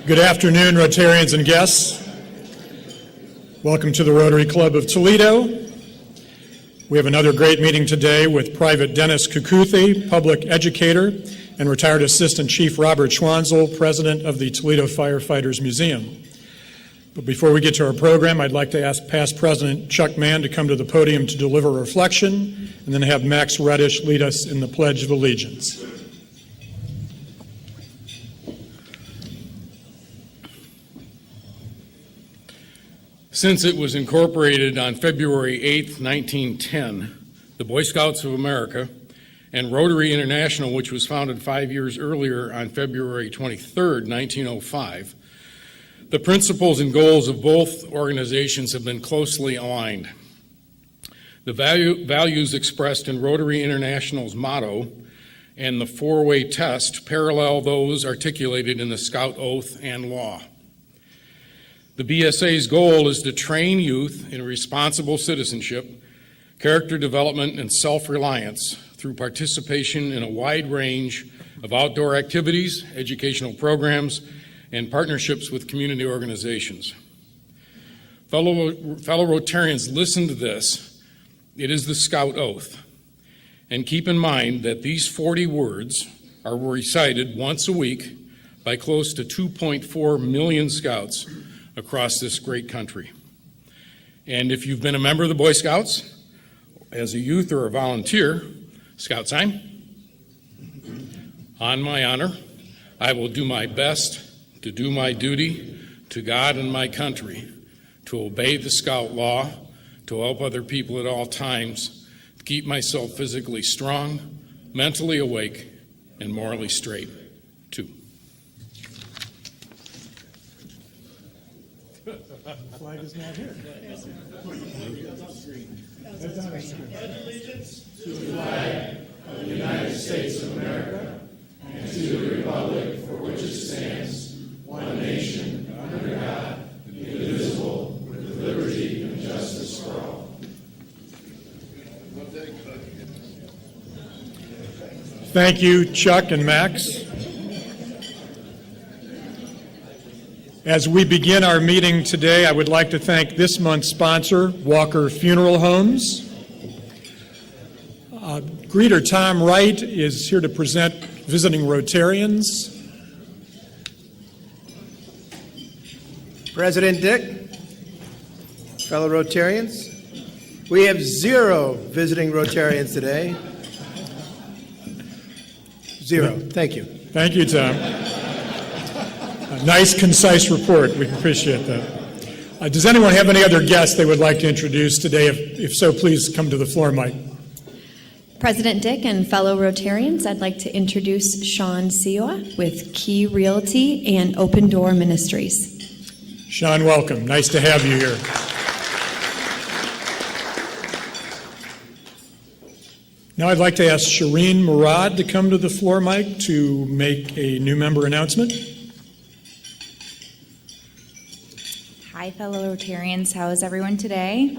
Good afternoon, Rotarians and guests. Welcome to the Rotary Club of Toledo. We have another great meeting today with Private Dennis Kukuthi, public educator, and retired Assistant Chief Robert Schwanzel, President of the Toledo Firefighters Museum. But before we get to our program, I'd like to ask past President Chuck Mann to come to the podium to deliver a reflection, and then have Max Reddish lead us in the Pledge of Allegiance. Since it was incorporated on February 8, 1910, the Boy Scouts of America and Rotary International, which was founded 5 years earlier on February 23, 1905, the principles and goals of both organizations have been closely aligned. The values expressed in Rotary International's motto and the four-way test parallel those articulated in the Scout Oath and Law. The BSA's goal is to train youth in responsible citizenship, character development, and self-reliance through participation in a wide range of outdoor activities, educational programs, and partnerships with community organizations. Fellow Rotarians, listen to this. It is the Scout Oath. And keep in mind that these 40 words are recited once a week by close to 2.4 million Scouts across this great country. And if you've been a member of the Boy Scouts, as a youth or a volunteer, Scout sign. On my honor, I will do my best to do my duty to God and my country, to obey the Scout law, to help other people at all times, to keep myself physically strong, mentally awake, and morally straight, too. The flag is not here. Allegiance to the flag of the United States of America and to the republic for which it stands, one nation, under God, indivisible, with liberty and justice for all. Thank you, Chuck and Max. As we begin our meeting today, I would like to thank this month's sponsor, Walker Funeral Homes. Greeter Tom Wright is here to present visiting Rotarians. President Dick, fellow Rotarians, we have 0 visiting Rotarians today. 0. Thank you. Thank you, Tom. A nice, concise report. We appreciate that. Does anyone have any other guests they would like to introduce today? If so, please come to the floor, Mike. President Dick and fellow Rotarians, I'd like to introduce Sean Siwa with Key Realty and Open Door Ministries. Sean, welcome. Nice to have you here. Now I'd like to ask Shireen Murad to come to the floor, Mike, to make a new member announcement. Hi, fellow Rotarians. How is everyone today?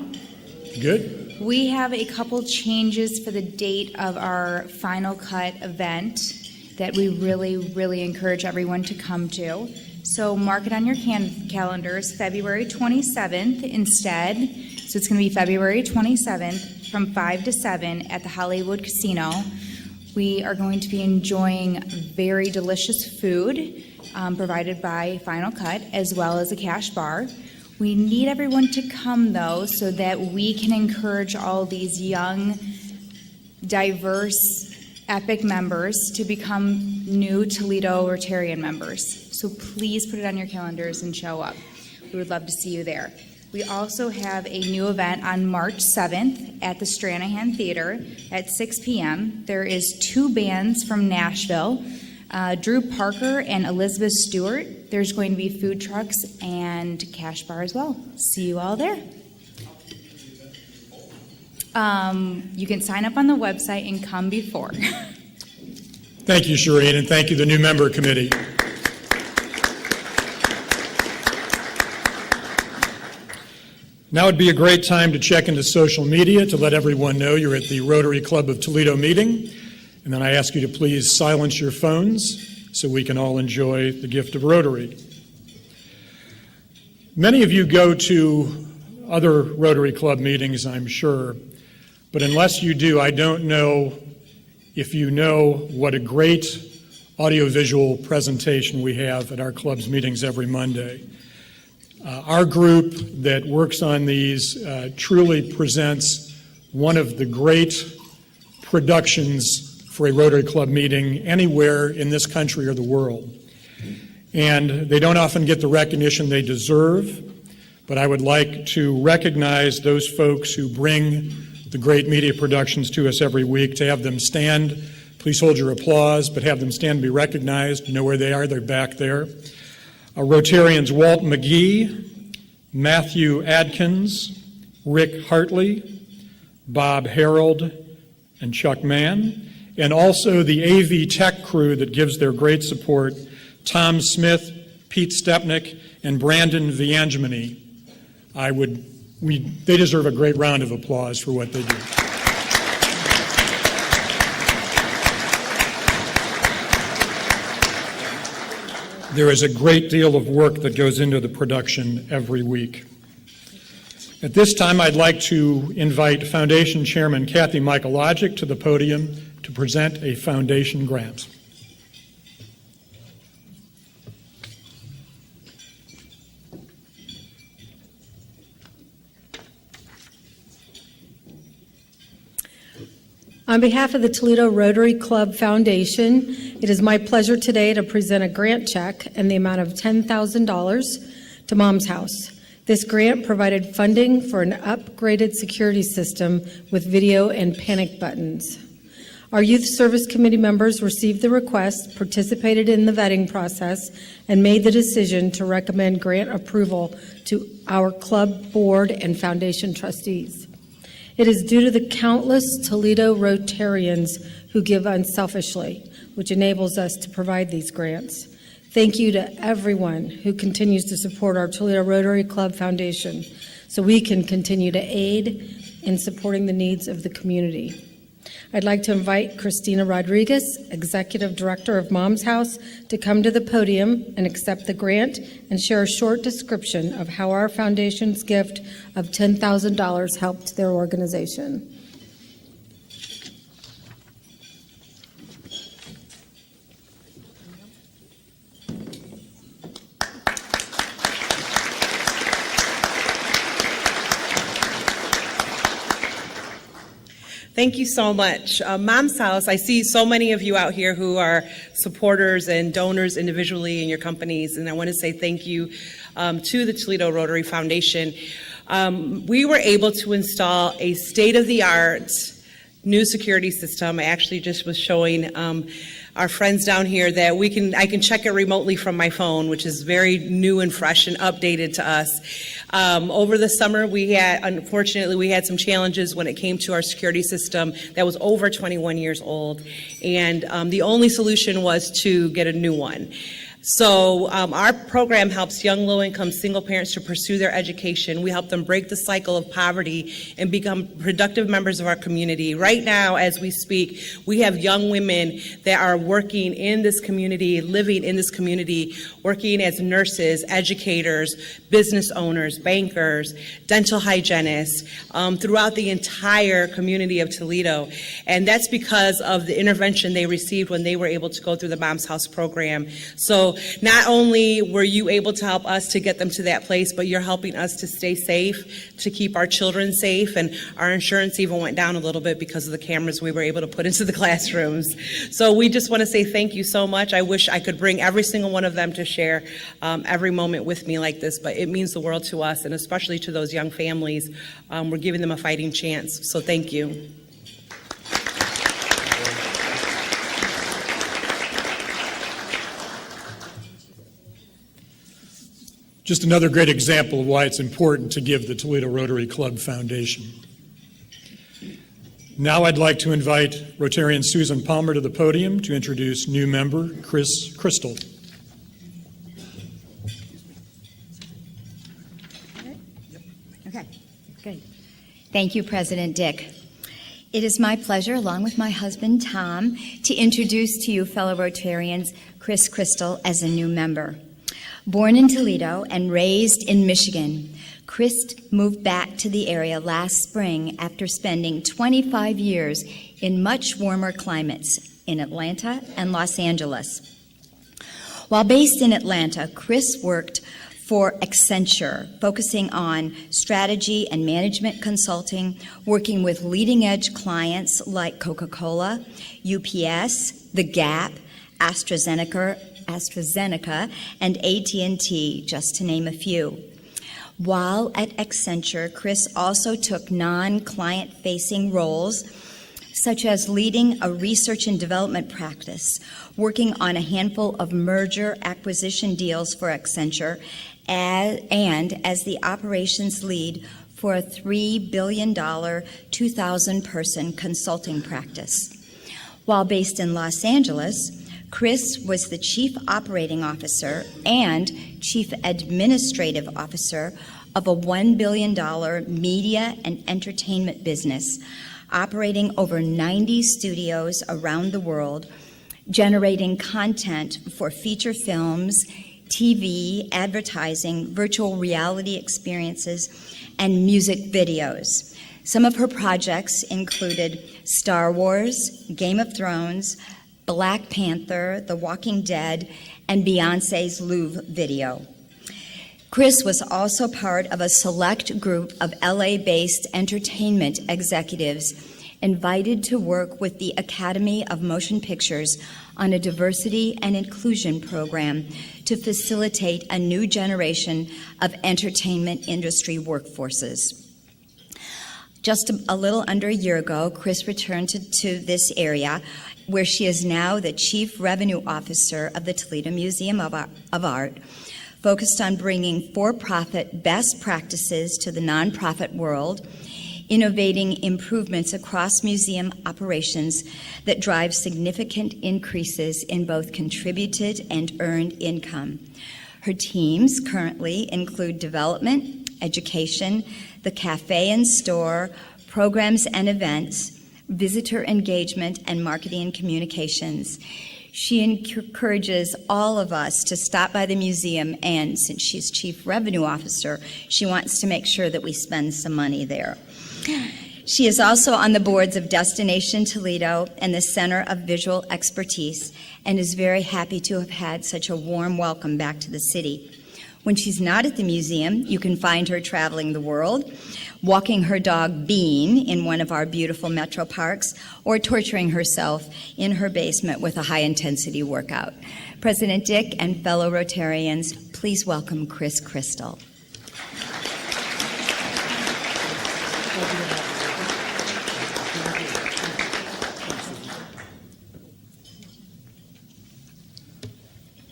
Good. We have a couple changes for the date of our Final Cut event that we really encourage everyone to come to. So mark it on your calendars, February 27th instead. So it's going to be February 27th from 5 to 7 at the Hollywood Casino. We are going to be enjoying very delicious food provided by Final Cut, as well as a cash bar. We need everyone to come, though, so that we can encourage all these young, diverse, epic members to become new Toledo Rotarian members. So please put it on your calendars and show up. We would love to see you there. We also have a new event on March 7th at the Stranahan Theater at 6 p.m. There is 2 bands from Nashville, Drew Parker and Elizabeth Stewart. There's going to be food trucks and cash bar as well. See you all there. You can sign up on the website and come before. Thank you, Shireen, and thank you, the new member committee. Now would be a great time to check into social media to let everyone know you're at the Rotary Club of Toledo meeting. And then I ask you to please silence your phones so we can all enjoy the gift of Rotary. Many of you go to other Rotary Club meetings, I'm sure, but unless you do, I don't know if you know what a great audiovisual presentation we have at our club's meetings every Monday. Our group that works on these truly presents one of the great productions for a Rotary Club meeting anywhere in this country or the world. And they don't often get the recognition they deserve, but I would like to recognize those folks who bring the great media productions to us every week, to have them stand. Please hold your applause, but have them stand and be recognized. You know where they are, they're back there. Rotarians Walt McGee, Matthew Adkins, Rick Hartley, Bob Harold, and Chuck Mann, and also the AV Tech crew that gives their great support, Tom Smith, Pete Stepnick, and Brandon Viangemini. They deserve a great round of applause for what they do. There is a great deal of work that goes into the production every week. At this time, I'd like to invite Foundation Chairman Kathy Michaelogic to the podium to present a foundation grant. On behalf of the Toledo Rotary Club Foundation, it is my pleasure today to present a grant check in the amount of $10,000 to Mom's House. This grant provided funding for an upgraded security system with video and panic buttons. Our Youth Service Committee members received the request, participated in the vetting process, and made the decision to recommend grant approval to our club board and foundation trustees. It is due to the countless Toledo Rotarians who give unselfishly, which enables us to provide these grants. Thank you to everyone who continues to support our Toledo Rotary Club Foundation so we can continue to aid in supporting the needs of the community. I'd like to invite Christina Rodriguez, Executive Director of Mom's House, to come to the podium and accept the grant and share a short description of how our foundation's gift of $10,000 helped their organization. Thank you so much. Mom's House, I see so many of you out here who are supporters and donors individually in your companies, and I want to say thank you to the Toledo Rotary Foundation. We were able to install a state-of-the-art new security system. I actually just was showing our friends down here that I can check it remotely from my phone, which is very new and fresh and updated to us. Over the summer, unfortunately, we had some challenges when it came to our security system that was over 21 years old, and the only solution was to get a new one. So our program helps young low-income single parents to pursue their education. We help them break the cycle of poverty and become productive members of our community. Right now, as we speak, we have young women that are working in this community, living in this community, working as nurses, educators, business owners, bankers, dental hygienists, throughout the entire community of Toledo. And that's because of the intervention they received when they were able to go through the Mom's House program. So not only were you able to help us to get them to that place, but you're helping us to stay safe, to keep our children safe, and our insurance even went down a little bit because of the cameras we were able to put into the classrooms. So we just want to say thank you so much. I wish I could bring every single one of them to share every moment with me like this, but it means the world to us, and especially to those young families. We're giving them a fighting chance, so thank you. Just another great example of why it's important to give the Toledo Rotary Club Foundation. Now I'd like to invite Rotarian Susan Palmer to the podium to introduce new member Chris Crystal. Okay, good. Thank you, President Dick. It is my pleasure, along with my husband, Tom, to introduce to you, fellow Rotarians, Chris Crystal as a new member. Born in Toledo and raised in Michigan, Chris moved back to the area last spring after spending 25 years in much warmer climates in Atlanta and Los Angeles. While based in Atlanta, Chris worked for Accenture, focusing on strategy and management consulting, working with leading-edge clients like Coca-Cola, UPS, The Gap, AstraZeneca, and AT&T, just to name a few. While at Accenture, Chris also took non-client-facing roles, such as leading a research and development practice, working on a handful of merger acquisition deals for Accenture, and as the operations lead for a $3 billion, 2,000-person consulting practice. While based in Los Angeles, Chris was the Chief Operating Officer and Chief Administrative Officer of a $1 billion media and entertainment business, operating over 90 studios around the world, generating content for feature films, TV, advertising, virtual reality experiences, and music videos. Some of her projects included Star Wars, Game of Thrones, Black Panther, The Walking Dead, and Beyoncé's Louvre video. Chris was also part of a select group of LA-based entertainment executives invited to work with the Academy of Motion Pictures on a diversity and inclusion program to facilitate a new generation of entertainment industry workforces. Just a little under a year ago, Chris returned to this area, where she is now the Chief Revenue Officer of the Toledo Museum of Art, focused on bringing for-profit best practices to the nonprofit world, innovating improvements across museum operations that drive significant increases in both contributed and earned income. Her teams currently include development, education, the cafe and store, programs and events, visitor engagement, and marketing and communications. She encourages all of us to stop by the museum, and since she's Chief Revenue Officer, she wants to make sure that we spend some money there. She is also on the boards of Destination Toledo and the Center of Visual Expertise, and is very happy to have had such a warm welcome back to the city. When she's not at the museum, you can find her traveling the world, walking her dog Bean in one of our beautiful metro parks, or torturing herself in her basement with a high-intensity workout. President Dick and fellow Rotarians, please welcome Chris Crystal.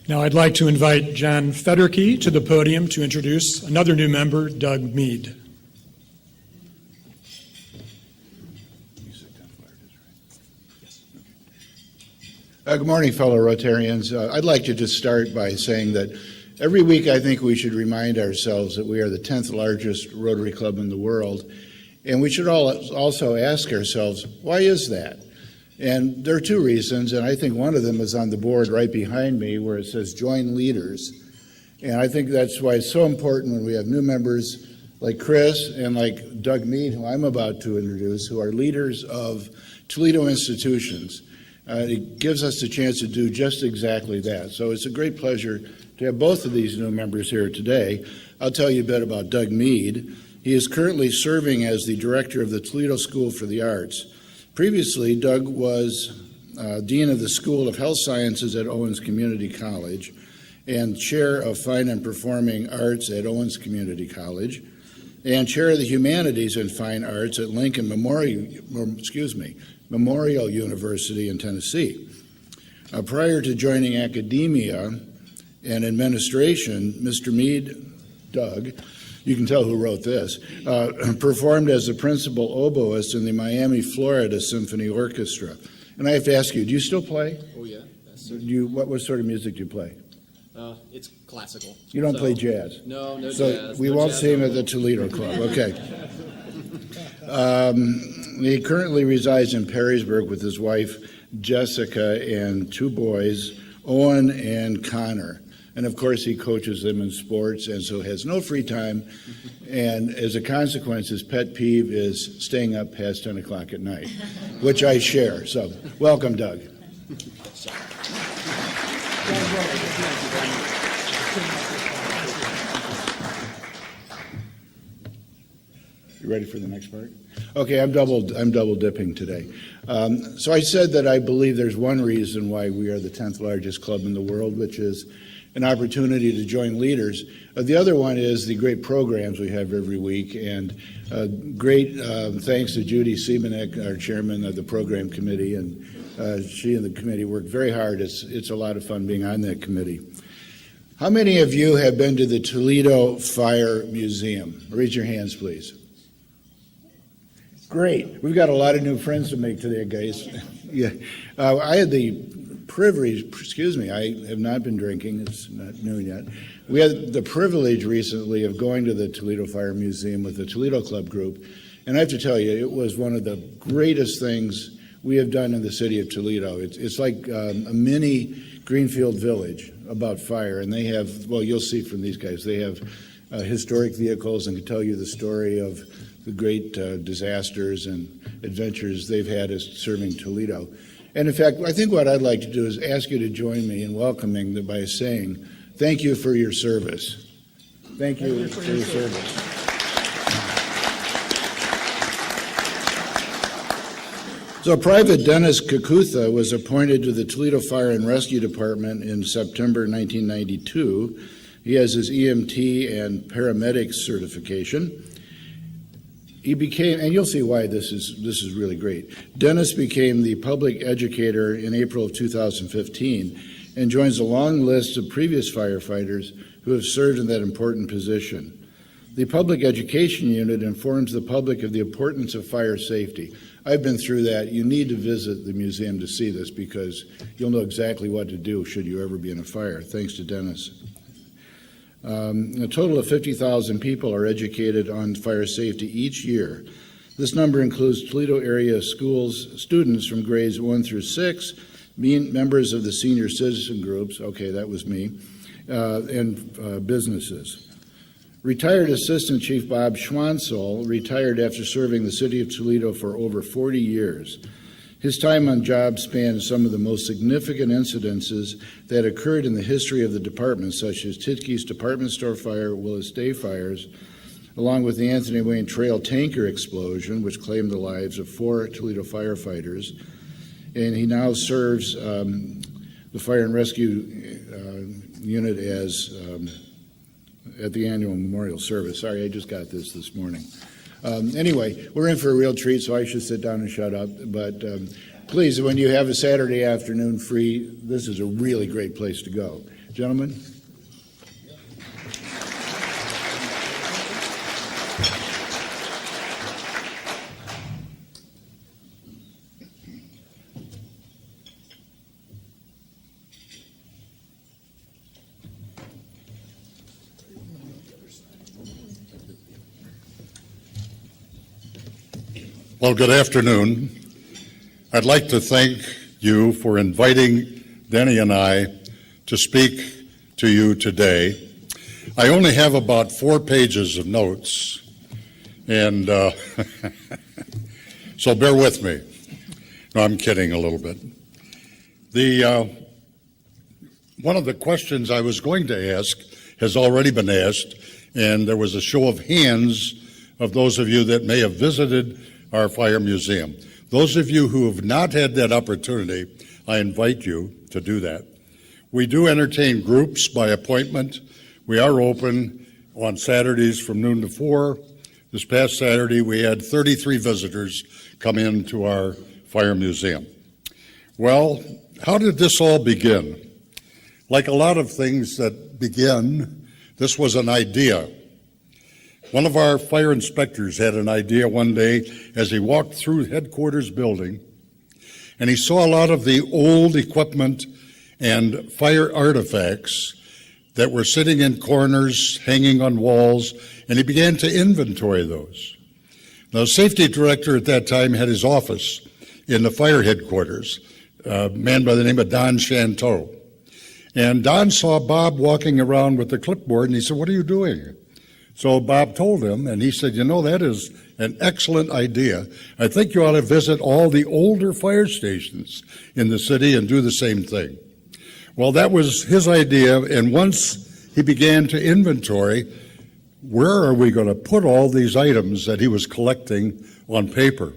Now I'd like to invite John Federke to the podium to introduce another new member, Doug Mead. Good morning, fellow Rotarians. I'd like to just start by saying that every week I think we should remind ourselves that we are the 10th largest Rotary Club in the world, and we should also ask ourselves, why is that? And there are two reasons, and I think one of them is on the board right behind me where it says Join Leaders. And I think that's why it's so important when we have new members like Chris and like Doug Mead, who I'm about to introduce, who are leaders of Toledo institutions. It gives us the chance to do just exactly that. So it's a great pleasure to have both of these new members here today. I'll tell you a bit about Doug Mead. He is currently serving as the director of the Toledo School for the Arts. Previously, Doug was Dean of the School of Health Sciences at Owens Community College and Chair of Fine and Performing Arts at Owens Community College and Chair of the Humanities and Fine Arts at Lincoln Memorial University in Tennessee. Prior to joining academia and administration, Mr. Mead, Doug, you can tell who wrote this, performed as the principal oboist in the Miami, Florida Symphony Orchestra. And I have to ask you, do you still play? Oh, yeah. Yes, What sort of music do you play? It's classical. You don't play jazz? No, no so jazz. We no won't jazz, see him no at the Toledo Club. Okay. He currently resides in Perrysburg with his wife, Jessica, and two boys, Owen and Connor. And of course, he coaches them in sports and so has no free time. And as a consequence, his pet peeve is staying up past 10 o'clock at night, which I share. So welcome, Doug. You ready for the next part? Okay, I'm double dipping today. So I said that I believe there's one reason why we are the 10th largest club in the world, which is an opportunity to join leaders. The other one is the great programs we have every week, and great thanks to Judy Siebenek, our chairman of the program committee, and she and the committee work very hard. It's a lot of fun being on that committee. How many of you have been to the Toledo Fire Museum? Raise your hands, please. Great. We've got a lot of new friends to make today, guys. Yeah. I had the privilege, I have not been drinking, it's not noon yet. We had the privilege recently of going to the Toledo Fire Museum with the Toledo Club group, and I have to tell you, it was one of the greatest things we have done in the city of Toledo. It's like a mini Greenfield Village about fire, and they have, well, you'll see from these guys, they have historic vehicles and can tell you the story of the great disasters and adventures they've had as serving Toledo. And in fact, I think what I'd like to do is ask you to join me in welcoming them by saying, thank you for your service. Thank you for your service. So Private Dennis Kakutha was appointed to the Toledo Fire and Rescue Department in September 1992. He has his EMT and paramedic certification. He became, and you'll see why this is really great. Dennis became the public educator in April of 2015 and joins a long list of previous firefighters who have served in that important position. The public education unit informs the public of the importance of fire safety. I've been through that. You need to visit the museum to see this because you'll know exactly what to do should you ever be in a fire, thanks to Dennis. A total of 50,000 people are educated on fire safety each year. This number includes Toledo area schools, students from grades 1 through 6, members of the senior citizen groups, okay, that was me, and businesses. Retired Assistant Chief Bob Schwansel retired after serving the city of Toledo for over 40 years. His time on job spanned some of the most significant incidences that occurred in the history of the department, such as Titke's department store fire, Willis Day fires, along with the Anthony Wayne Trail tanker explosion, which claimed the lives of 4 Toledo firefighters. And he now serves the Fire and Rescue Unit as at the annual memorial service. Sorry, I just got this morning. Anyway, we're in for a real treat, so I should sit down and shut up. But please, when you have a Saturday afternoon free, this is a really great place to go. Gentlemen? Well, good afternoon. I'd like to thank you for inviting Denny and I to speak to you today. I only have about 4 pages of notes, and so bear with me. No, I'm kidding a little bit. One of the questions I was going to ask has already been asked, and there was a show of hands of those of you that may have visited our fire museum. Those of you who have not had that opportunity, I invite you to do that. We do entertain groups by appointment. We are open on Saturdays from noon to 4. This past Saturday, we had 33 visitors come into our fire museum. Well, how did this all begin? Like a lot of things that begin, this was an idea. One of our fire inspectors had an idea one day as he walked through headquarters building, and he saw a lot of the old equipment and fire artifacts that were sitting in corners, hanging on walls, and he began to inventory those. Now, the safety director at that time had his office in the fire headquarters, a man by the name of Don Chanteau. And Don saw Bob walking around with the clipboard, and he said, "What are you doing?" So Bob told him, and he said, "You know, that is an excellent idea. I think you ought to visit all the older fire stations in the city and do the same thing." Well, that was his idea, and once he began to inventory, where are we going to put all these items that he was collecting on paper?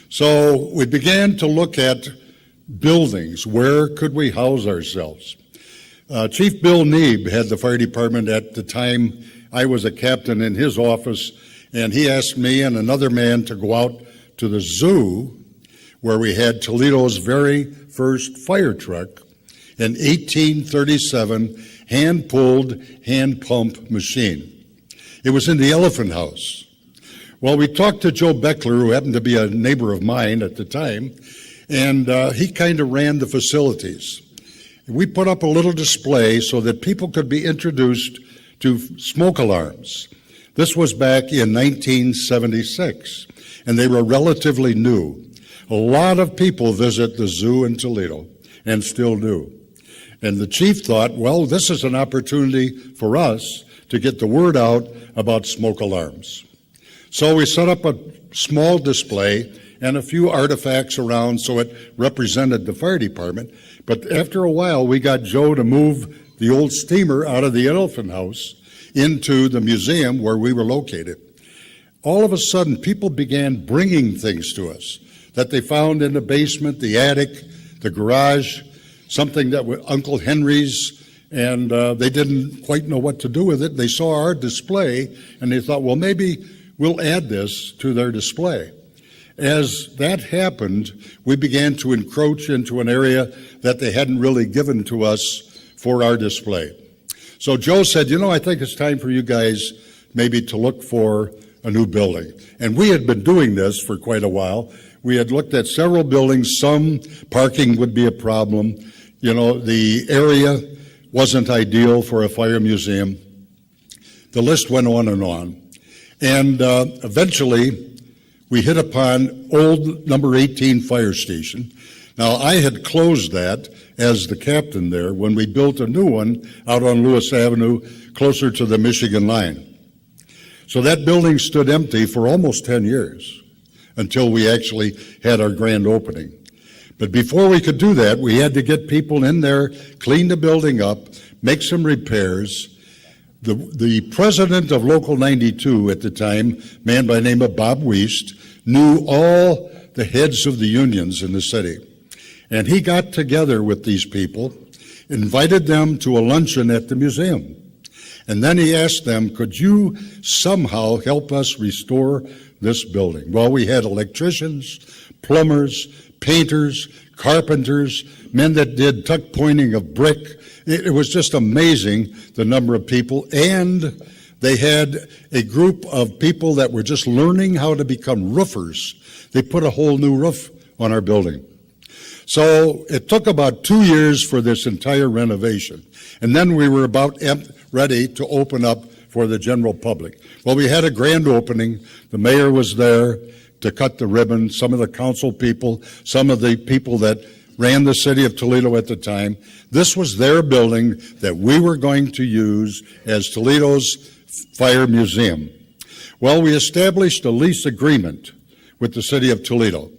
So we began to look at buildings. Where could we house ourselves? Chief Bill Neeb had the fire department at the time. I was a captain in his office, and he asked me and another man to go out to the zoo, where we had Toledo's very first fire truck, an 1837 hand-pulled, hand-pump machine. It was in the Elephant House. Well, we talked to Joe Beckler, who happened to be a neighbor of mine at the time, and he kind of ran the facilities. We put up a little display so that people could be introduced to smoke alarms. This was back in 1976, and they were relatively new. A lot of people visit the zoo in Toledo, and still do. And the chief thought, well, this is an opportunity for us to get the word out about smoke alarms. So we set up a small display and a few artifacts around so it represented the fire department. But after a while, we got Joe to move the old steamer out of the Elephant House into the museum where we were located. All of a sudden, people began bringing things to us that they found in the basement, the attic, the garage, something that was Uncle Henry's, and they didn't quite know what to do with it. They saw our display, and they thought, well, maybe we'll add this to their display. As that happened, we began to encroach into an area that they hadn't really given to us for our display. So Joe said, you know, I think it's time for you guys maybe to look for a new building. And we had been doing this for quite a while. We had looked at several buildings. Some parking would be a problem. You know, the area wasn't ideal for a fire museum. The list went on. And eventually, we hit upon old number 18 fire station. Now, I had closed that as the captain there when we built a new one out on Lewis Avenue, closer to the Michigan line. So that building stood empty for almost 10 years until we actually had our grand opening. But before we could do that, we had to get people in there, clean the building up, make some repairs. The president of Local 92 at the time, a man by the name of Bob Wiest, knew all the heads of the unions in the city. And he got together with these people, invited them to a luncheon at the museum. And then he asked them, could you somehow help us restore this building? Well, we had electricians, plumbers, painters, carpenters, men that did tuck pointing of brick. It was just amazing, the number of people. And they had a group of people that were just learning how to become roofers. They put a whole new roof on our building. So it took about 2 years for this entire renovation. And then we were about ready to open up for the general public. Well, we had a grand opening. The mayor was there to cut the ribbon, some of the council people, some of the people that ran the city of Toledo at the time. This was their building that we were going to use as Toledo's Fire Museum. Well, we established a lease agreement with the city of Toledo,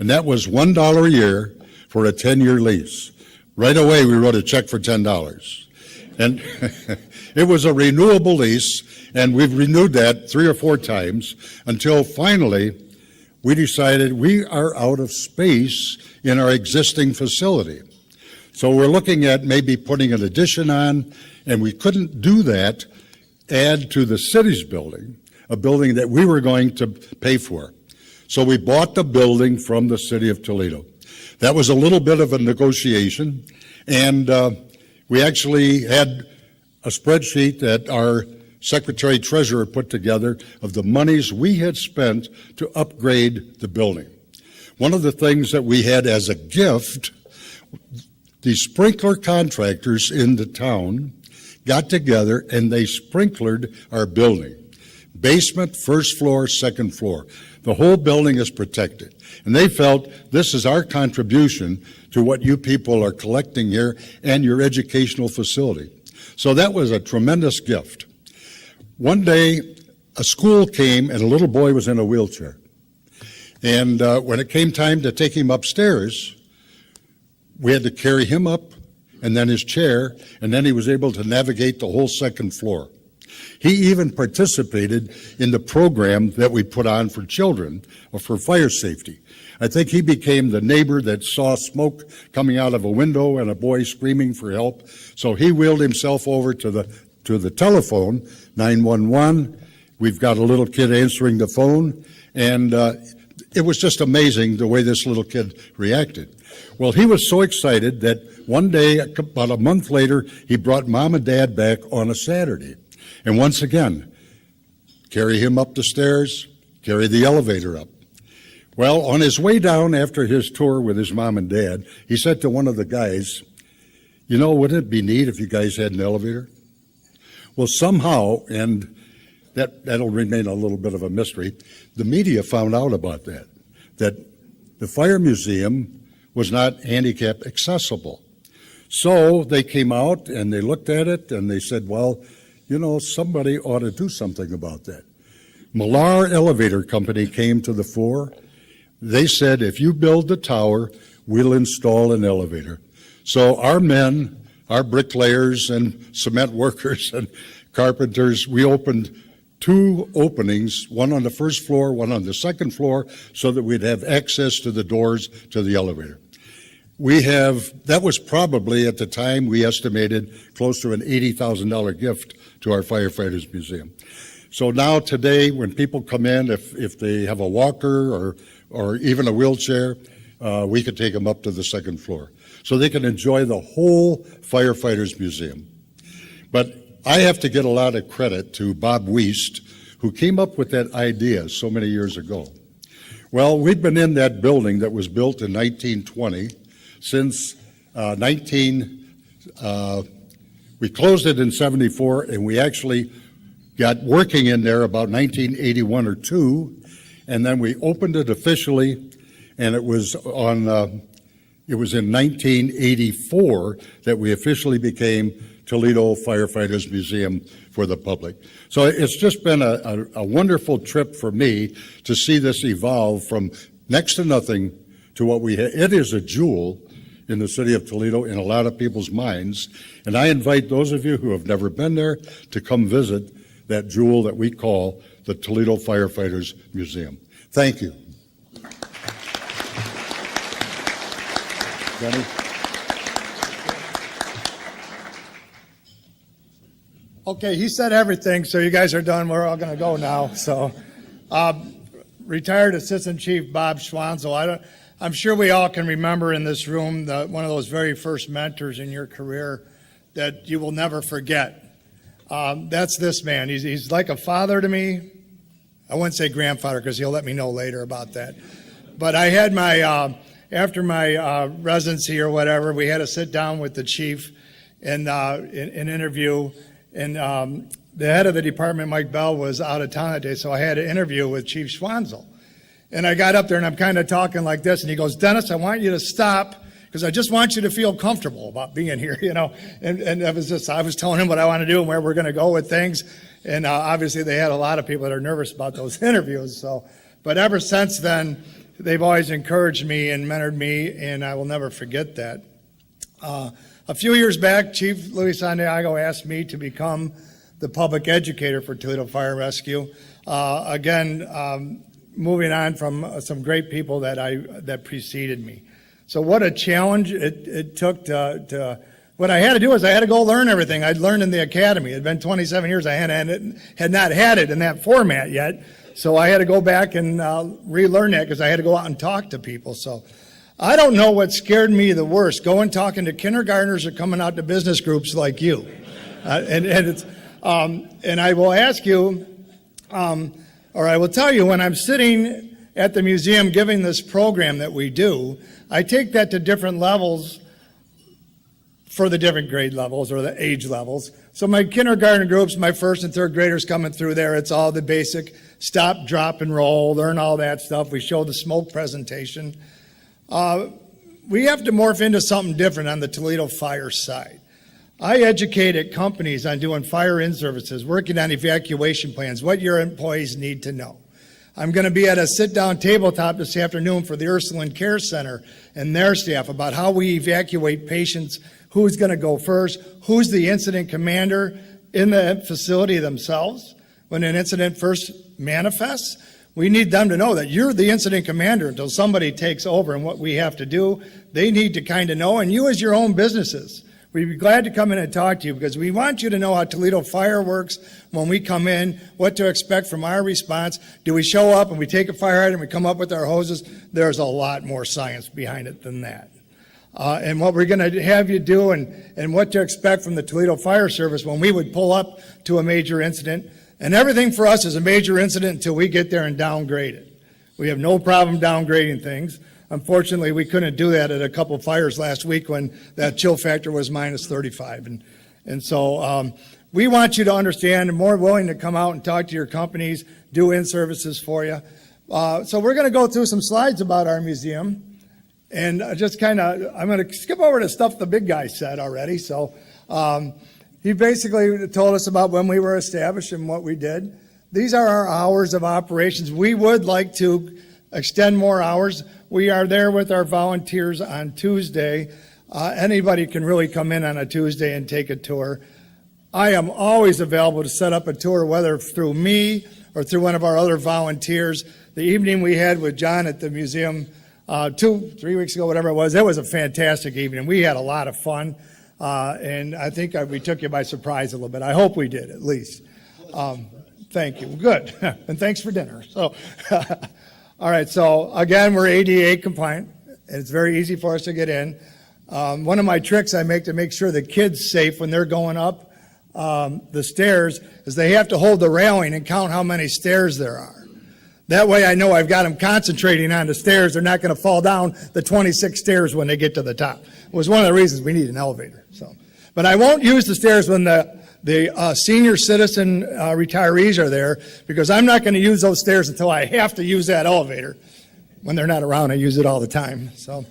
and that was $1 a year for a 10-year lease. Right away, we wrote a check for $10. And it was a renewable lease, and we've renewed that 3 or 4 times until finally we decided we are out of space in our existing facility. So we're looking at maybe putting an addition on, and we couldn't do that, add to the city's building, a building that we were going to pay for. So we bought the building from the city of Toledo. That was a little bit of a negotiation, and we actually had a spreadsheet that our Secretary Treasurer put together of the monies we had spent to upgrade the building. One of the things that we had as a gift, the sprinkler contractors in the town got together and they sprinklered our building. Basement, first floor, second floor. The whole building is protected. And they felt this is our contribution to what you people are collecting here and your educational facility. So that was a tremendous gift. One day, a school came and a little boy was in a wheelchair. And when it came time to take him upstairs, we had to carry him up and then his chair, and then he was able to navigate the whole second floor. He even participated in the program that we put on for children or for fire safety. I think he became the neighbor that saw smoke coming out of a window and a boy screaming for help. So he wheeled himself over to the telephone, 911. We've got a little kid answering the phone, and it was just amazing the way this little kid reacted. Well, he was so excited that one day, about a month later, he brought mom and dad back on a Saturday. And once again, carry him up the stairs, carry the elevator up. Well, on his way down after his tour with his mom and dad, he said to one of the guys, "You know, wouldn't it be neat if you guys had an elevator?" Well, somehow, and that'll remain a little bit of a mystery, the media found out about that the Fire Museum was not handicap accessible. So they came out and they looked at it and they said, well, you know, somebody ought to do something about that. Millar Elevator Company came to the fore. They said, if you build the tower, we'll install an elevator. So our men, our bricklayers and cement workers and carpenters, we opened 2 openings, one on the first floor, one on the second floor, so that we'd have access to the doors to the elevator. That was probably, at the time, we estimated close to an $80,000 gift to our Firefighters Museum. So now today, when people come in, if they have a walker or even a wheelchair, we could take them up to the second floor. So they can enjoy the whole Firefighters Museum. But I have to get a lot of credit to Bob Wiest, who came up with that idea so many years ago. Well, we've been in that building that was built in 1920 since we closed it in 74, and we actually got working in there about 1981 or 2, and then we opened it officially, and it was in 1984 that we officially became Toledo Firefighters Museum for the public. So it's just been a wonderful trip for me to see this evolve from next to nothing to what we have. It is a jewel in the city of Toledo in a lot of people's minds, and I invite those of you who have never been there to come visit that jewel that we call the Toledo Firefighters Museum. Thank you. Jenny? Okay, he said everything, so you guys are done. We're all going to go now. So, retired Assistant Chief Bob Schwanzel. I'm sure we all can remember in this room one of those very first mentors in your career that you will never forget. That's this man. He's like a father to me. I wouldn't say grandfather because he'll let me know later about that. But I had after my residency or whatever, we had to sit down with the chief and an interview. And the head of the department, Mike Bell, was out of town that day, so I had an interview with Chief Schwanzel. And I got up there and I'm kind of talking like this, and he goes, "Dennis, I want you to stop because I just want you to feel comfortable about being here, you know." And I was telling him what I want to do and where we're going to go with things. And obviously they had a lot of people that are nervous about those interviews. But ever since then, they've always encouraged me and mentored me, and I will never forget that. A few years back, Chief Luis Santiago asked me to become the public educator for Toledo Fire and Rescue. Moving on from some great people that preceded me. So what a challenge it took to what I had to do is I had to go learn everything I'd learned in the academy. It had been 27 years. I had not had it in that format yet. So I had to go back and relearn that because I had to go out and talk to people. So I don't know what scared me the worst, going talking to kindergartners or coming out to business groups like you. And I will ask you, or I will tell you, when I'm sitting at the museum giving this program that we do, I take that to different levels for the different grade levels or the age levels. So my kindergarten groups, my first and third graders coming through there, it's all the basic stop, drop, and roll, learn all that stuff. We show the smoke presentation. We have to morph into something different on the Toledo fire side. I educated companies on doing fire in-services, working on evacuation plans, what your employees need to know. I'm going to be at a sit-down tabletop this afternoon for the Ursuline Care Center and their staff about how we evacuate patients, who's going to go first, who's the incident commander in the facility themselves. When an incident first manifests, we need them to know that you're the incident commander until somebody takes over, and what we have to do, they need to kind of know, and you as your own businesses. We'd be glad to come in and talk to you because we want you to know how Toledo Fire works when we come in, what to expect from our response. Do we show up and we take a fire hydrant and we come up with our hoses? There's a lot more science behind it than that. And what we're going to have you do and what to expect from the Toledo Fire Service when we would pull up to a major incident. And everything for us is a major incident until we get there and downgrade it. We have no problem downgrading things. Unfortunately, we couldn't do that at a couple of fires last week when that chill factor was minus 35. And so we want you to understand and more willing to come out and talk to your companies, do in-services for you. So we're going to go through some slides about our museum. And just kind of, I'm going to skip over the stuff the big guy said already. So he basically told us about when we were established and what we did. These are our hours of operations. We would like to extend more hours. We are there with our volunteers on Tuesday. Anybody can really come in on a Tuesday and take a tour. I am always available to set up a tour, whether through me or through one of our other volunteers. The evening we had with John at the museum 3 weeks ago, whatever it was a fantastic evening. We had a lot of fun, and I think we took you by surprise a little bit. I hope we did, at least. Thank you. Good. And thanks for dinner. So, all right. So, again, we're ADA compliant, and it's very easy for us to get in. One of my tricks I make to make sure the kids safe when they're going up the stairs is they have to hold the railing and count how many stairs there are. That way I know I've got them concentrating on the stairs. They're not going to fall down the 26 stairs when they get to the top. It was one of the reasons we need an elevator. So, but I won't use the stairs when the senior citizen retirees are there because I'm not going to use those stairs until I have to use that elevator. When they're not around, I use it all the time. So,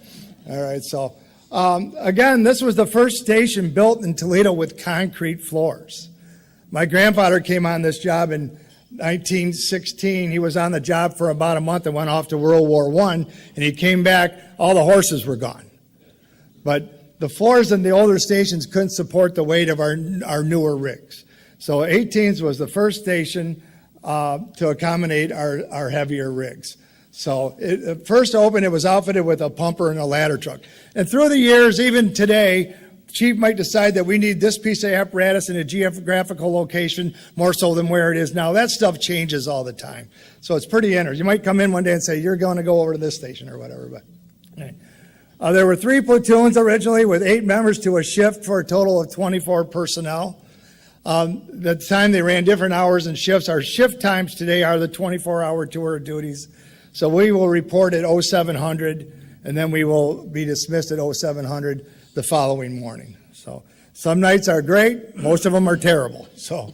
all right. So, again, this was the first station built in Toledo with concrete floors. My grandfather came on this job in 1916. He was on the job for about a month and went off to World War I, and he came back, all the horses were gone. But the floors in the older stations couldn't support the weight of our newer rigs. So 18s was the first station to accommodate our heavier rigs. So it first opened, it was outfitted with a pumper and a ladder truck. And through the years, even today, Chief might decide that we need this piece of apparatus in a geographical location more so than where it is now. That stuff changes all the time. So it's pretty interesting. You might come in one day and say, you're going to go over to this station or whatever. But there were 3 platoons originally with 8 members to a shift for a total of 24 personnel. At the time they ran different hours and shifts. Our shift times today are the 24-hour tour duties. So we will report at 0700 and then we will be dismissed at 0700 the following morning. So some nights are great, most of them are terrible. So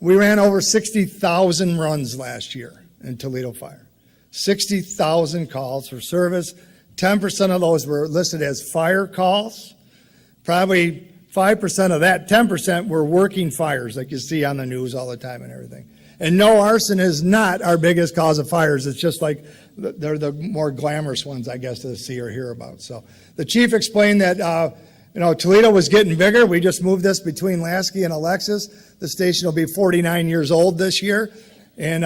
we ran over 60,000 runs last year in Toledo Fire. 60,000 calls for service. 10% of those were listed as fire calls. Probably 5% of that, 10% were working fires like you see on the news all the time and everything. And no, arson is not our biggest cause of fires. It's just like they're the more glamorous ones, I guess, to see or hear about. So the chief explained that, Toledo was getting bigger. We just moved this between Lasky and Alexis. The station will be 49 years old this year. And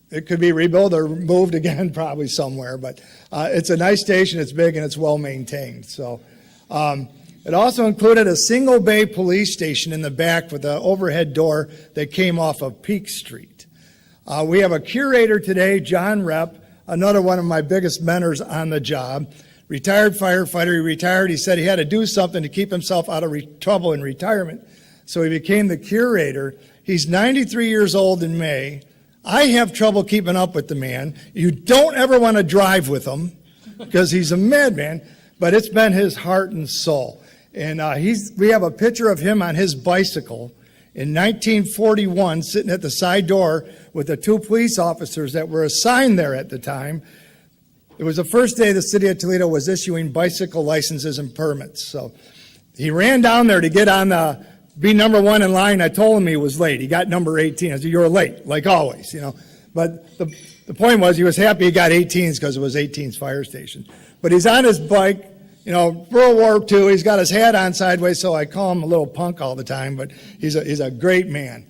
it could be rebuilt or moved again probably somewhere. But it's a nice station. It's big and it's well maintained. So it also included a single bay police station in the back with an overhead door that came off of Peak Street. We have a curator today, John Repp, another one of my biggest mentors on the job. Retired firefighter, he retired. He said he had to do something to keep himself out of trouble in retirement. So he became the curator. He's 93 years old in May. I have trouble keeping up with the man. You don't ever want to drive with him because he's a madman, but it's been his heart and soul. And we have a picture of him on his bicycle in 1941, sitting at the side door with the 2 police officers that were assigned there at the time. It was the first day the city of Toledo was issuing bicycle licenses and permits. So he ran down there to get on be number 1 in line. I told him he was late. He got number 18. I said, "You're late, like always, you know." But the point was he was happy he got 18s because it was 18's fire station. But he's on his bike, you know, World War II. He's got his hat on sideways, so I call him a little punk all the time, but he's a great man.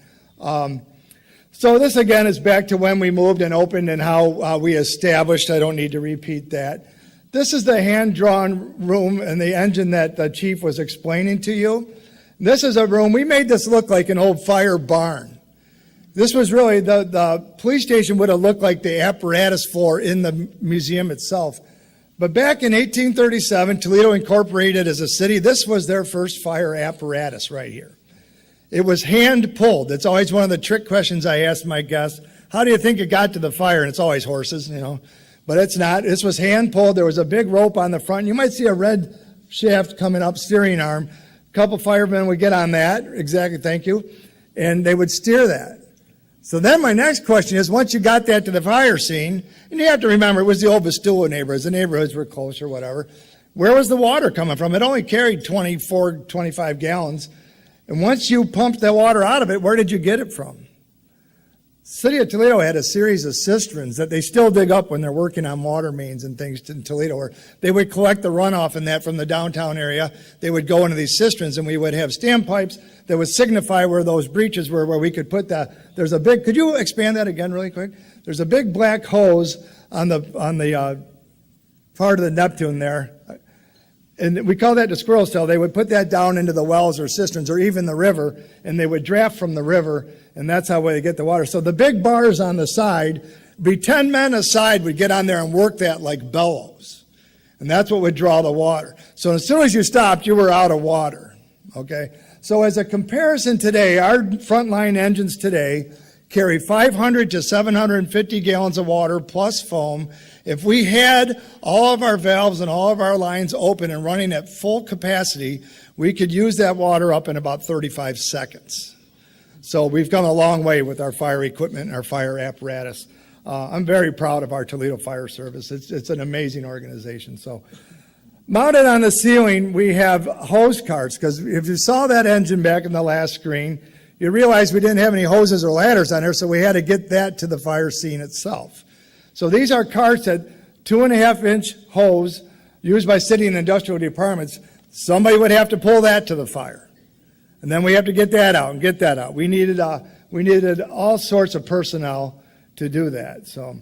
So this, again, is back to when we moved and opened and how we established. I don't need to repeat that. This is the hand-drawn room and the engine that the chief was explaining to you. This is a room. We made this look like an old fire barn. This was really, the police station would have looked like the apparatus floor in the museum itself. But back in 1837, Toledo incorporated as a city. This was their first fire apparatus right here. It was hand-pulled. It's always one of the trick questions I ask my guests. How do you think it got to the fire? And it's always horses, you know. But it's not. This was hand-pulled. There was a big rope on the front. You might see a red shaft coming up, steering arm. A couple firemen would get on that. Exactly, thank you. And they would steer that. So then my next question is, once you got that to the fire scene, and you have to remember it was the old Vestula neighborhoods. The neighborhoods were close or whatever. Where was the water coming from? It only carried 24, 25 gallons. And once you pumped the water out of it, where did you get it from? City of Toledo had a series of cisterns that they still dig up when they're working on water mains and things in Toledo, where they would collect the runoff and that from the downtown area. They would go into these cisterns, and we would have standpipes that would signify where those breaches were, where we could put there's a big, could you expand that again really quick? There's a big black hose on the part of the Neptune there. And we call that the squirrel cell. They would put that down into the wells or cisterns or even the river, and they would draft from the river, and that's how they get the water. So the big bars on the side, be 10 men a side would get on there and work that like bellows. And that's what would draw the water. So as soon as you stopped, you were out of water. Okay? So as a comparison today, our frontline engines today carry 500 to 750 gallons of water plus foam. If we had all of our valves and all of our lines open and running at full capacity, we could use that water up in about 35 seconds. So we've come a long way with our fire equipment and our fire apparatus. I'm very proud of our Toledo Fire Service. It's an amazing organization. So mounted on the ceiling, we have hose carts, because if you saw that engine back in the last screen, you realize we didn't have any hoses or ladders on there, so we had to get that to the fire scene itself. So these are carts that 2.5-inch hose used by city and industrial departments. Somebody would have to pull that to the fire. And then we have to get that out and get that out. We needed all sorts of personnel to do that. So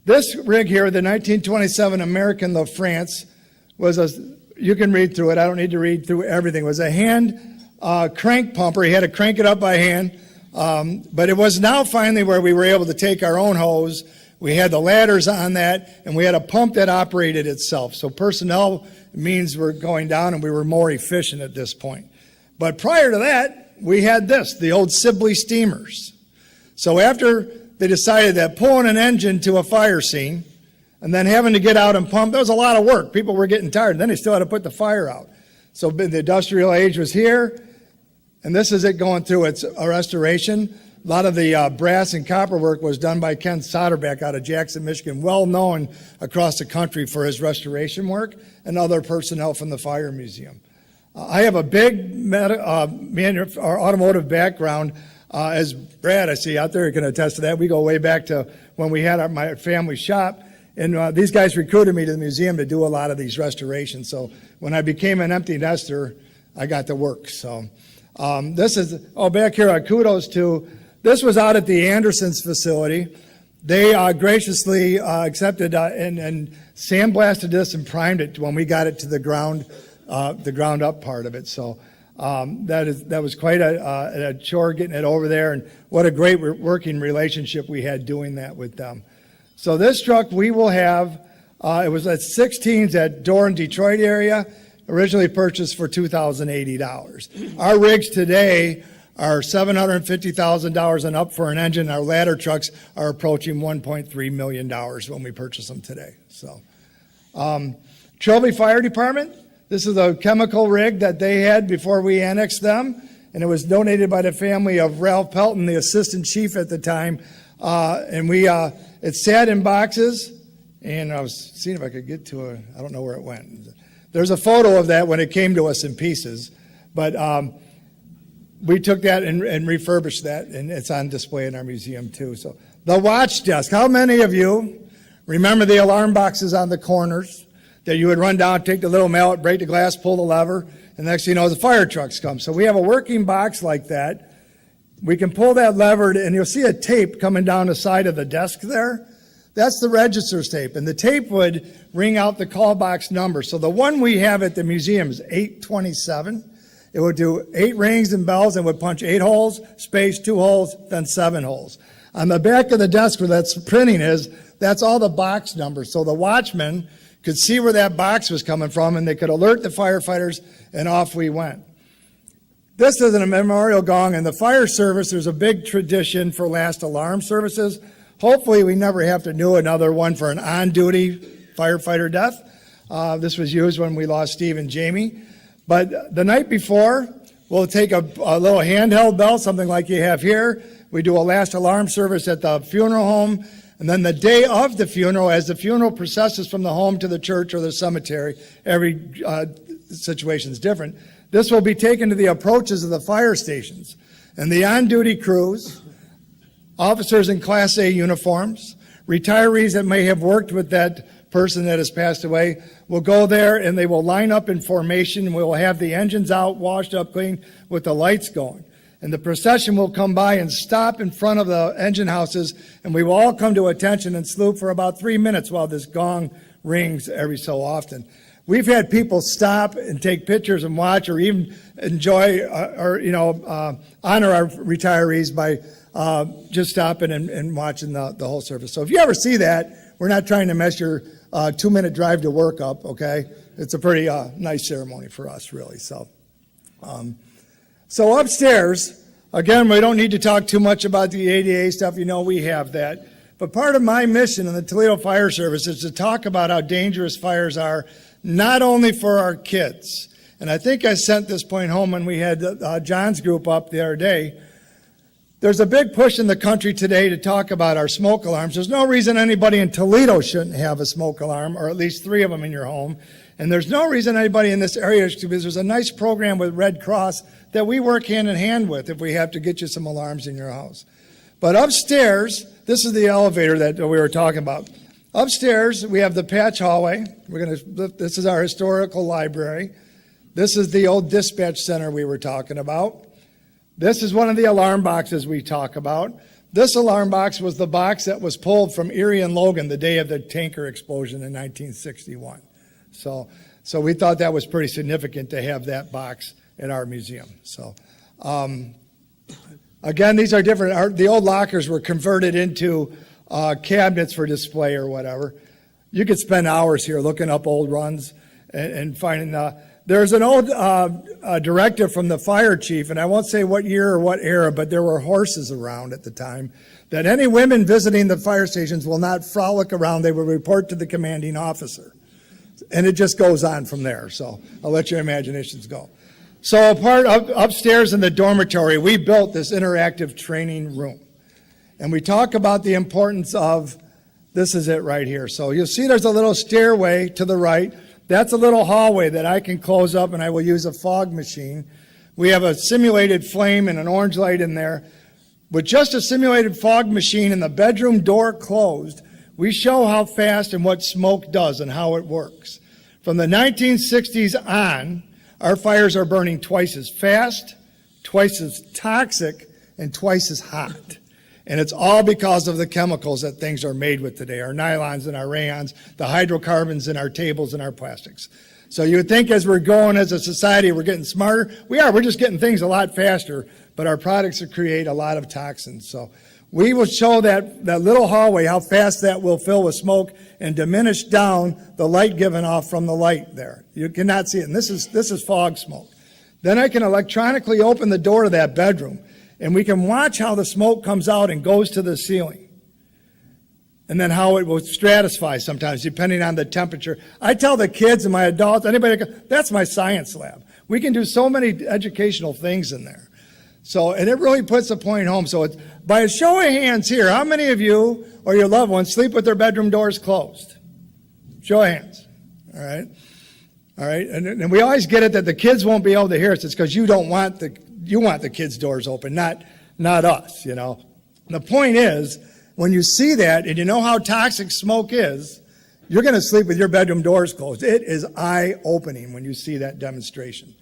this rig here, the 1927 American La France, you can read through it. I don't need to read through everything. It was a hand crank pumper. He had to crank it up by hand. But it was now finally where we were able to take our own hose. We had the ladders on that, and we had a pump that operated itself. So personnel means were going down, and we were more efficient at this point. But prior to that, we had the old Sibley steamers. So after they decided that pulling an engine to a fire scene and then having to get out and pump, that was a lot of work. People were getting tired. Then they still had to put the fire out. So the industrial age was here, and this is it going through its restoration. A lot of the brass and copper work was done by Ken Soderbeck out of Jackson, Michigan, well known across the country for his restoration work, and other personnel from the Fire Museum. I have a big automotive background. As Brad, I see out there, can attest to that. We go way back to when we had my family shop, and these guys recruited me to the museum to do a lot of these restorations. So when I became an empty nester, I got to work. So this is, back here, kudos to, this was out at the Andersons facility. They graciously accepted and sandblasted this and primed it when we got it to the ground up part of it. So that was quite a chore getting it over there, and what a great working relationship we had doing that with them. So this truck we will have, it was at 16s at Doran, Detroit area, originally purchased for $2,080. Our rigs today are $750,000 and up for an engine. Our ladder trucks are approaching $1.3 million when we purchase them today. So, Trilby Fire Department, This is a chemical rig that they had before we annexed them, and it was donated by the family of Ralph Pelton, the assistant chief at the time. It sat in boxes, and I was seeing if I could get to it. I don't know where it went. There's a photo of that when it came to us in pieces, but we took that and refurbished that, and it's on display in our museum too. So the watch desk. How many of you remember the alarm boxes on the corners that you would run down, take the little mallet, break the glass, pull the lever, and next thing you know, the fire trucks come. So we have a working box like that. We can pull that lever, and you'll see a tape coming down the side of the desk there. That's the register's tape, and the tape would ring out the call box number. So the one we have at the museum is 827. It would do 8 rings and bells and would punch 8 holes, space 2 holes, then 7 holes. On the back of the desk where that's printing is, that's all the box numbers. So the watchman could see where that box was coming from, and they could alert the firefighters, and off we went. This is a memorial gong. In the fire service, there's a big tradition for last alarm services. Hopefully, we never have to do another one for an on-duty firefighter death. This was used when we lost Steve and Jamie. But the night before, we'll take a little handheld bell, something like you have here. We do a last alarm service at the funeral home. And then the day of the funeral, as the funeral processes from the home to the church or the cemetery, every situation is different, this will be taken to the approaches of the fire stations. And the on-duty crews, officers in Class A uniforms, retirees that may have worked with that person that has passed away, will go there and they will line up in formation, and we will have the engines out, washed up, clean, with the lights going. And the procession will come by and stop in front of the engine houses, and we will all come to attention and salute for about 3 minutes while this gong rings every so often. We've had people stop and take pictures and watch, or even enjoy honor our retirees by just stopping and watching the whole service. So if you ever see that, we're not trying to mess your 2-minute drive to work up, okay? It's a pretty nice ceremony for us, really. So upstairs, again, we don't need to talk too much about the ADA stuff. You know, we have that. But part of my mission in the Toledo Fire Service is to talk about how dangerous fires are, not only for our kids. And I think I sent this point home when we had John's group up the other day. There's a big push in the country today to talk about our smoke alarms. There's no reason anybody in Toledo shouldn't have a smoke alarm, or at least 3 of them in your home. And there's no reason anybody in this area should, because there's a nice program with Red Cross that we work hand in hand with if we have to get you some alarms in your house. But upstairs, this is the elevator that we were talking about. Upstairs, we have the patch hallway. This is our historical library. This is the old dispatch center we were talking about. This is one of the alarm boxes we talk about. This alarm box was the box that was pulled from Erie and Logan the day of the tanker explosion in 1961. So we thought that was pretty significant to have that box in our museum. So, again, these are different. The old lockers were converted into cabinets for display or whatever. You could spend hours here looking up old runs and finding. There's an old directive from the fire chief, and I won't say what year or what era, but there were horses around at the time, that any women visiting the fire stations will not frolic around. They will report to the commanding officer. And it just goes on from there. So I'll let your imaginations go. So upstairs in the dormitory, we built this interactive training room. And we talk about the importance of, this is it right here. So you'll see there's a little stairway to the right. That's a little hallway that I can close up, and I will use a fog machine. We have a simulated flame and an orange light in there. With just a simulated fog machine and the bedroom door closed, we show how fast and what smoke does and how it works. From the 1960s on, our fires are burning twice as fast, twice as toxic, and twice as hot. And it's all because of the chemicals that things are made with today, our nylons and our rayons, the hydrocarbons in our tables and our plastics. So you would think as we're going as a society, we're getting smarter. We are. We're just getting things a lot faster, but our products create a lot of toxins. So we will show that little hallway, how fast that will fill with smoke and diminish down the light given off from the light there. You cannot see it. And this is fog smoke. Then I can electronically open the door to that bedroom, and we can watch how the smoke comes out and goes to the ceiling. and then how it will stratify sometimes depending on the temperature. I tell the kids and my adults, anybody, that's my science lab. We can do so many educational things in there. So, and it really puts the point home. So it's, by a show of hands here, how many of you or your loved ones sleep with their bedroom doors closed? Show of hands. All right. All right. And we always get it that the kids won't be able to hear us. It's because you want the kids' doors open, not us, you know. The point is, when you see that and you know how toxic smoke is, you're going to sleep with your bedroom doors closed. It is eye-opening when you see that demonstration.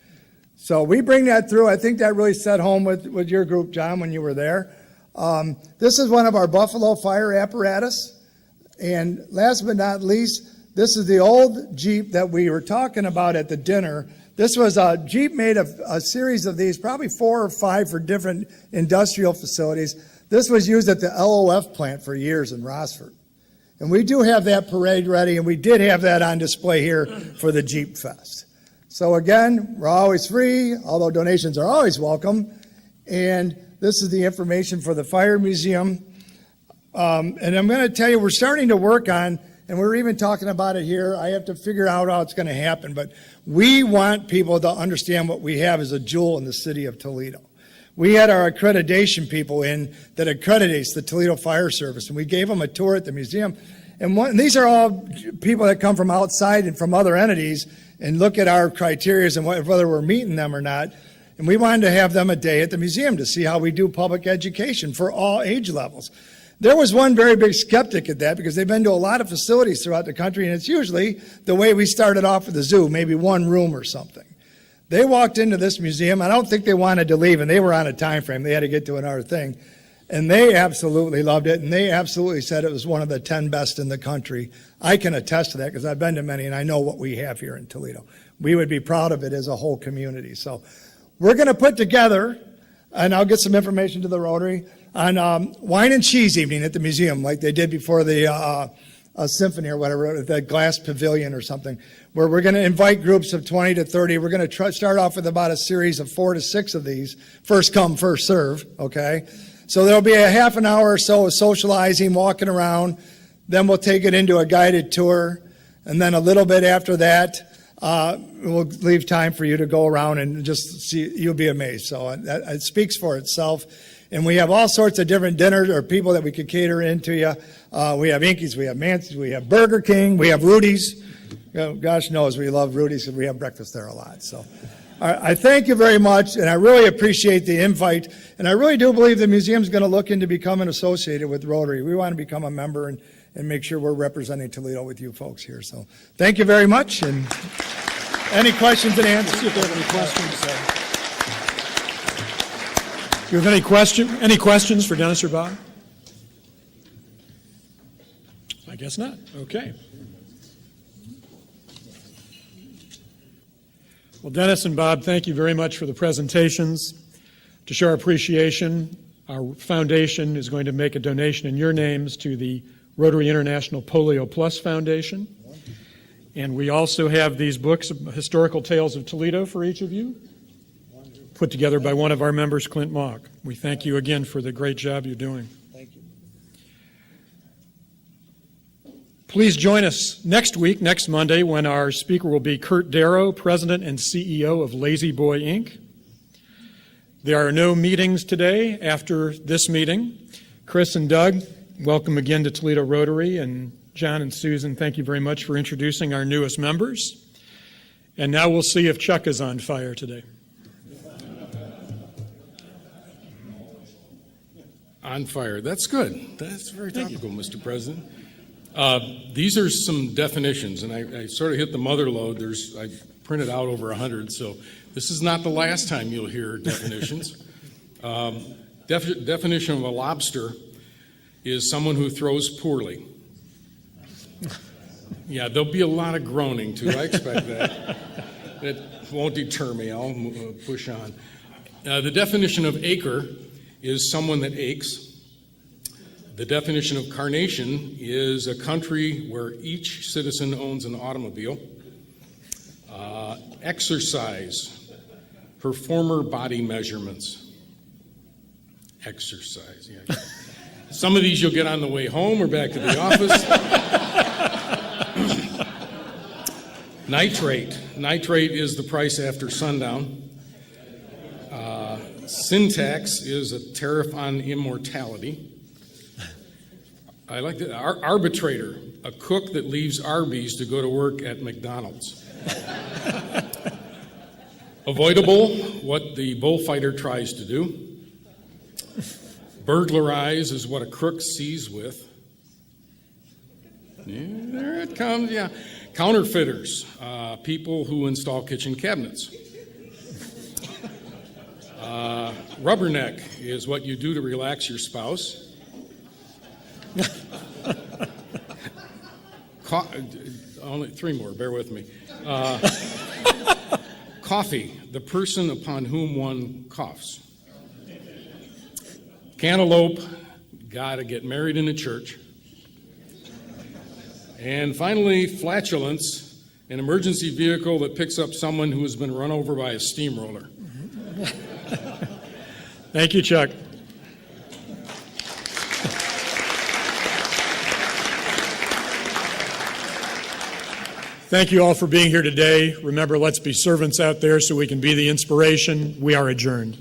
So we bring that through. I think that really set home with your group, John, when you were there. This is one of our Buffalo fire apparatus. And last but not least, this is the old Jeep that we were talking about at the dinner. This was a Jeep made of a series of these, probably 4 or 5 for different industrial facilities. This was used at the LOF plant for years in Rossford. And we do have that parade ready, and we did have that on display here for the Jeep Fest. So again, we're always free, although donations are always welcome. And this is the information for the Fire Museum. And I'm going to tell you, we're starting to work on, and we're even talking about it here. I have to figure out how it's going to happen, but we want people to understand what we have as a jewel in the city of Toledo. We had our accreditation people in that accreditates the Toledo Fire Service, and we gave them a tour at the museum. And these are all people that come from outside and from other entities and look at our criteria and whether we're meeting them or not. And we wanted to have them a day at the museum to see how we do public education for all age levels. There was one very big skeptic at that because they've been to a lot of facilities throughout the country, and it's usually the way we started off with the zoo, maybe one room or something. They walked into this museum. I don't think they wanted to leave, and they were on a time frame. They had to get to another thing. And they absolutely loved it, and they absolutely said it was one of the 10 best in the country. I can attest to that because I've been to many, and I know what we have here in Toledo. We would be proud of it as a whole community. So we're going to put together, and I'll get some information to the Rotary, on wine and cheese evening at the museum, like they did before the symphony or whatever, the glass pavilion or something, where we're going to invite groups of 20 to 30. We're going to start off with about a series of 4 to 6 of these, first come, first serve, okay? So there'll be a half an hour or so of socializing, walking around. Then we'll take it into a guided tour. And then a little bit after that, we'll leave time for you to go around and just see. You'll be amazed. So it speaks for itself. And we have all sorts of different dinners or people that we could cater into you. We have Inky's, we have Mancy's, we have Burger King, we have Rudy's. Gosh knows we love Rudy's because we have breakfast there a lot. So I thank you very much, and I really appreciate the invite. And I really do believe the museum's going to look into becoming associated with Rotary. We want to become a member and make sure we're representing Toledo with you folks here. So thank you very much. And any questions and answers? See if they have any questions. Do you have any questions for Dennis or Bob? I guess not. Okay. Well, Dennis and Bob, thank you very much for the presentations. To show our appreciation, our foundation is going to make a donation in your names to the Rotary International Polio Plus Foundation. And we also have these books, Historical Tales of Toledo, for each of you, put together by one of our members, Clint Mock. We thank you again for the great job you're doing. Thank you. Please join us next week, next Monday, when our speaker will be Kurt Darrow, President and CEO of Lazy Boy, Inc. There are no meetings today after this meeting. Chris and Doug, welcome again to Toledo Rotary, and John and Susan, thank you very much for introducing our newest members. And now we'll see if Chuck is on fire today. On fire. That's good. That's very topical, Mr. President. These are some definitions, and I sort of hit the mother lode. I printed out over 100, so this is not the last time you'll hear definitions. Definition of a lobster is someone who throws poorly. Yeah, there'll be a lot of groaning, too. I expect that. It won't deter me. I'll push on. The definition of acre is someone that aches. The definition of carnation is a country where each citizen owns an automobile. Exercise, her former body measurements. Exercise, yeah. Some of these you'll get on the way home or back to the office. Nitrate. Nitrate is the price after sundown. Syntax is a tariff on immortality. I like that. Arbitrator, a cook that leaves Arby's to go to work at McDonald's. Avoidable, what the bullfighter tries to do. Burglarize is what a crook sees with. Yeah, there it comes, yeah. Counterfeiters, people who install kitchen cabinets. Rubberneck is what you do to relax your spouse. Only three more, bear with me. Coffee, the person upon whom one coughs. Cantaloupe, gotta get married in a church. And finally, flatulence, an emergency vehicle that picks up someone who has been run over by a steamroller. Thank you, Chuck. Thank you all for being here today. Remember, let's be servants out there so we can be the inspiration. We are adjourned.